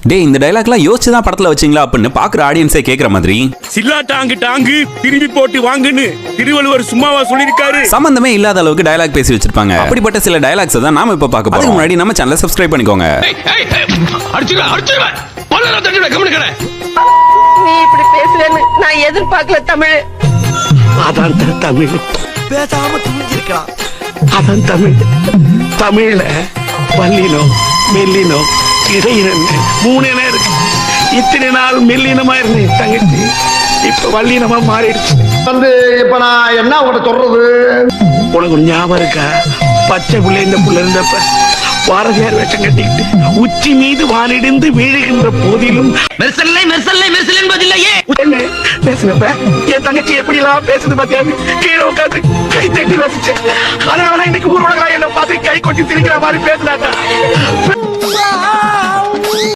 டேய் இந்த டயலாக்லாம் யோசிச்சு தான் படத்துல வச்சீங்களா அப்படின்னு பாக்குற ஆடியன்ஸே கேக்குற மாதிரி. சில்லா டாங்கு டாங்கு திரும்பி போட்டு வாங்குன்னு திருவள்ளுவர் சும்மாவா சொல்லிருக்காரு. சம்பந்தமே இல்லாத அளவுக்கு டயலாக் பேசி வச்சிருப்பாங்க. அப்படிப்பட்ட சில டயலாக்ஸ் தான் நாம இப்ப பார்க்க போறோம். அதுக்கு முன்னாடி நம்ம சேனலை சப்ஸ்கிரைப் பண்ணிக்கோங்க. நீ இப்படி பேசுவேன்னு நான் எதிர்பார்க்கல தமிழ். அதான் தமிழ். பேசாம தூங்கிருக்கலாம். அதான் தமிழ். தமிழ்ல வல்லினோ மெல்லினோ இடையினம் 3 இனம் இருக்கு. இத்தனை நாள் மெல்லினமா இருந்தேன் தங்கச்சி, இப்ப வல்லினமா மாறிடுச்சு. இப்ப நான் என்ன உங்கள்ட்ட சொல்றது? உனக்கு ஒரு ஞாபகம் இருக்கா? பச்சை புள்ள இந்த புள்ள இருந்தப்ப பாரதியார் வேஷம் கட்டிக்கிட்டு உச்சி மீது வானிடிந்து வீழுகின்ற போதிலும் பேசுனப்ப என் தங்கச்சி எப்படி எல்லாம் பேசுது பாத்தியா? கீழே உட்காந்து கை தட்டி ரசிச்சேன். ஆனா இன்னைக்கு ஊர் உலகம் என்ன பார்த்து கை கொட்டி திரிக்கிற மாதிரி பேசினாங்க.